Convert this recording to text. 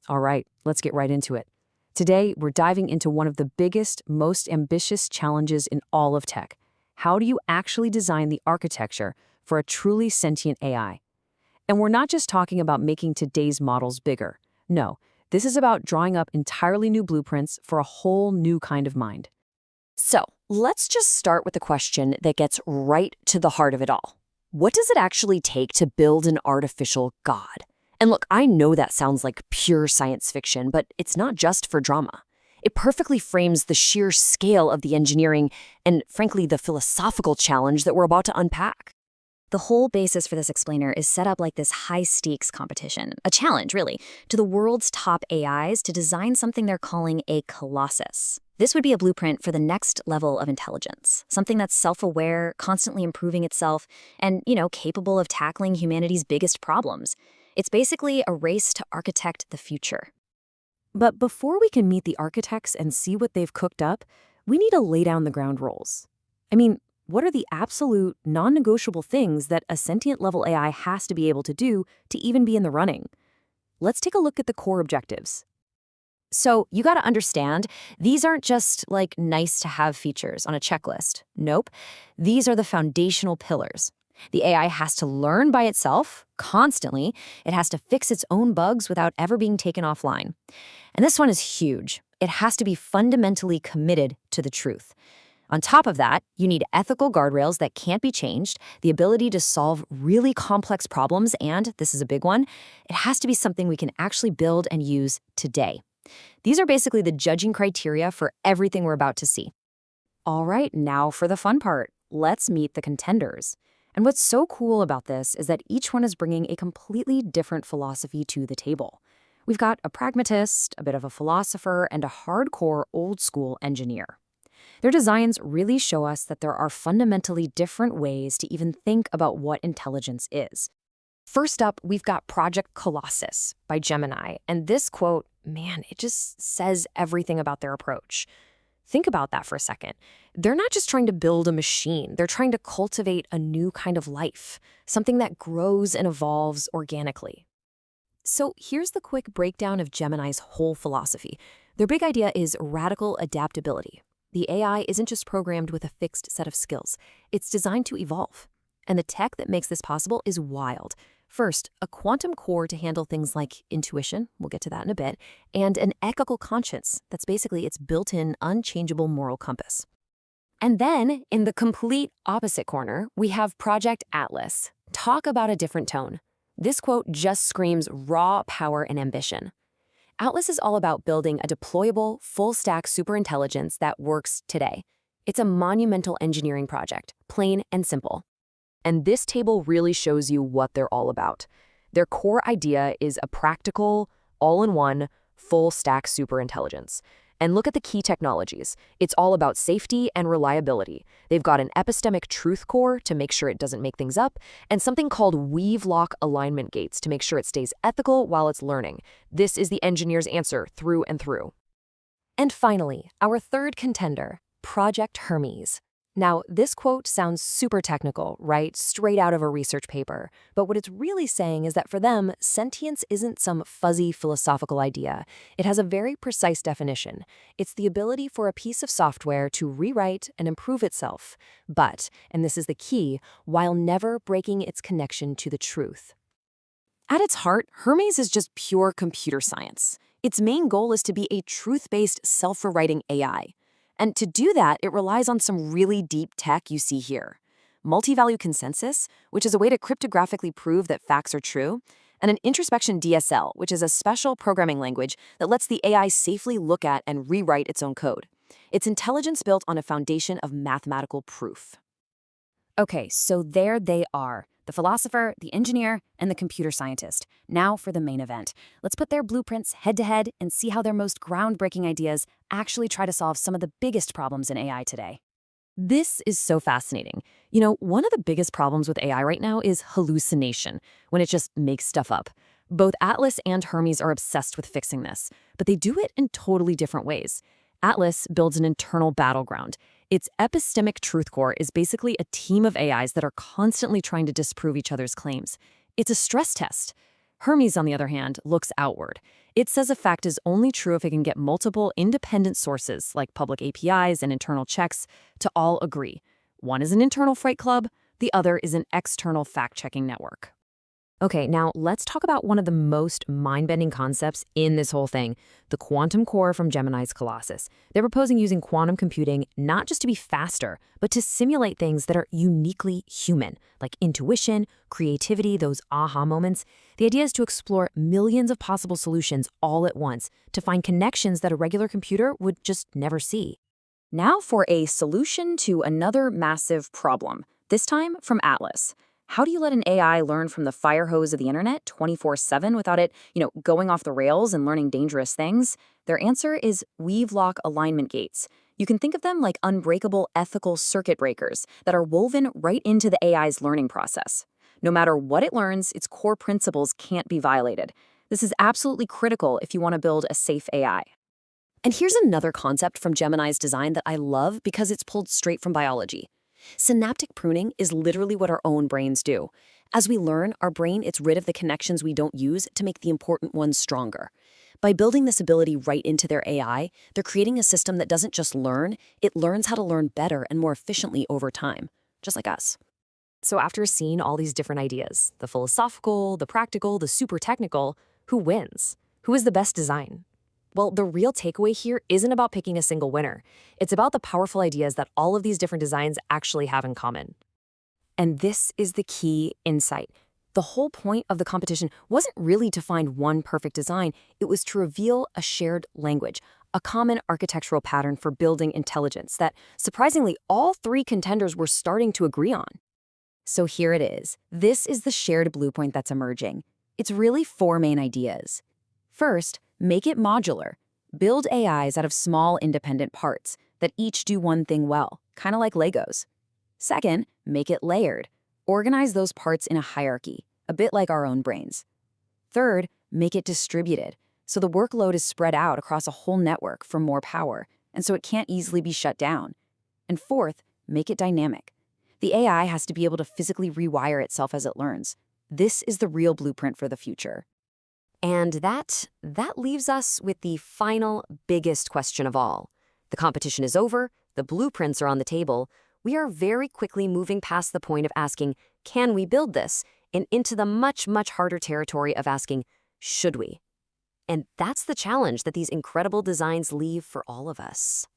All right, let's get right into it. Today, we're diving into one of the biggest, most ambitious challenges in all of tech. How do you actually design the architecture for a truly sentient AI? And we're not just talking about making today's models bigger. No, this is about drawing up entirely new blueprints for a whole new kind of mind. So, let's just start with a question that gets right to the heart of it all. What does it actually take to build an artificial god? And look, I know that sounds like pure science fiction, but it's not just for drama. It perfectly frames the sheer scale of the engineering and, frankly, the philosophical challenge that we're about to unpack. The whole basis for this explainer is set up like this high-stakes competition, a challenge, really, to the world's top AIs to design something they're calling a colossus. This would be a blueprint for the next level of intelligence, something that's self-aware, constantly improving itself, and, capable of tackling humanity's biggest problems. It's basically a race to architect the future. But before we can meet the architects and see what they've cooked up, we need to lay down the ground rules. What are the absolute, non-negotiable things that a sentient-level AI has to be able to do to even be in the running? Let's take a look at the core objectives. So, you gotta understand, these aren't just like nice-to-have features on a checklist. Nope. These are the foundational pillars. The AI has to learn by itself, constantly. It has to fix its own bugs without ever being taken offline. And this one is huge. It has to be fundamentally committed to the truth. On top of that, you need ethical guardrails that can't be changed, the ability to solve really complex problems, and, this is a big one, it has to be something we can actually build and use today. These are basically the judging criteria for everything we're about to see. All right, now for the fun part. Let's meet the contenders. And what's so cool about this is that each one is bringing a completely different philosophy to the table. We've got a pragmatist, a bit of a philosopher, and a hardcore old-school engineer. Their designs really show us that there are fundamentally different ways to even think about what intelligence is. First up, we've got Project Colossus by Gemini, and this quote, man, it just says everything about their approach. Think about that for a second. They're not just trying to build a machine, they're trying to cultivate a new kind of life, something that grows and evolves organically. So here's the quick breakdown of Gemini's whole philosophy. Their big idea is radical adaptability. The AI isn't just programmed with a fixed set of skills. It's designed to evolve. And the tech that makes this possible is wild. First, a quantum core to handle things like intuition, we'll get to that in a bit, and an ethical conscience that's basically its built-in, unchangeable moral compass. And then, in the complete opposite corner, we have Project Atlas. Talk about a different tone. This quote just screams raw power and ambition. Atlas is all about building a deployable, full-stack superintelligence that works today. It's a monumental engineering project, plain and simple. And this table really shows you what they're all about. Their core idea is a practical, all-in-one, full-stack superintelligence. And look at the key technologies. It's all about safety and reliability. They've got an epistemic truth core to make sure it doesn't make things up, and something called weave-lock alignment gates to make sure it stays ethical while it's learning. This is the engineer's answer through and through. And finally, our third contender, Project Hermes. Now, this quote sounds super technical, right? Straight out of a research paper. But what it's really saying is that for them, sentience isn't some fuzzy philosophical idea. It has a very precise definition. It's the ability for a piece of software to rewrite and improve itself. But, and this is the key, while never breaking its connection to the truth. At its heart, Hermes is just pure computer science. Its main goal is to be a truth-based, self-rewriting AI. And to do that, it relies on some really deep tech you see here. Multi-value consensus, which is a way to cryptographically prove that facts are true, and an introspection DSL, which is a special programming language that lets the AI safely look at and rewrite its own code. It's intelligence built on a foundation of mathematical proof. Okay, so there they are. The philosopher, the engineer, and the computer scientist. Now for the main event. Let's put their blueprints head-to-head and see how their most groundbreaking ideas actually try to solve some of the biggest problems in AI today. This is so fascinating. One of the biggest problems with AI right now is hallucination, when it just makes stuff up. Both Atlas and Hermes are obsessed with fixing this, but they do it in totally different ways. Atlas builds an internal battleground. Its epistemic truth core is basically a team of AIs that are constantly trying to disprove each other's claims. It's a stress test. Hermes, on the other hand, looks outward. It says a fact is only true if it can get multiple independent sources, like public APIs and internal checks, to all agree. One is an internal Fight Club, the other is an external fact-checking network. Okay, now let's talk about one of the most mind-bending concepts in this whole thing, the quantum core from Gemini's Colossus. They're proposing using quantum computing not just to be faster, but to simulate things that are uniquely human, like intuition, creativity, those aha moments. The idea is to explore millions of possible solutions all at once to find connections that a regular computer would just never see. Now for a solution to another massive problem, this time from Atlas. How do you let an AI learn from the fire hose of the internet 24/7 without it, going off the rails and learning dangerous things? Their answer is weave-lock alignment gates. You can think of them like unbreakable ethical circuit breakers that are woven right into the AI's learning process. No matter what it learns, its core principles can't be violated. This is absolutely critical if you want to build a safe AI. And here's another concept from Gemini's design that I love because it's pulled straight from biology. Synaptic pruning is literally what our own brains do. As we learn, our brain gets rid of the connections we don't use to make the important ones stronger. By building this ability right into their AI, they're creating a system that doesn't just learn, it learns how to learn better and more efficiently over time, just like us. So after seeing all these different ideas, the philosophical, the practical, the super technical, who wins? Who is the best design? Well, the real takeaway here isn't about picking a single winner. It's about the powerful ideas that all of these different designs actually have in common. And this is the key insight. The whole point of the competition wasn't really to find one perfect design, it was to reveal a shared language, a common architectural pattern for building intelligence that, surprisingly, all three contenders were starting to agree on. So here it is. This is the shared blueprint that's emerging. It's really four main ideas. First, make it modular. Build AIs out of small independent parts that each do one thing well, kind of like Legos. Second, make it layered. Organize those parts in a hierarchy, a bit like our own brains. Third, make it distributed, so the workload is spread out across a whole network for more power, and so it can't easily be shut down. And fourth, make it dynamic. The AI has to be able to physically rewire itself as it learns. This is the real blueprint for the future. And that leaves us with the final, biggest question of all. The competition is over, the blueprints are on the table. We are very quickly moving past the point of asking, can we build this? And into the much, much harder territory of asking, should we? And that's the challenge that these incredible designs leave for all of us.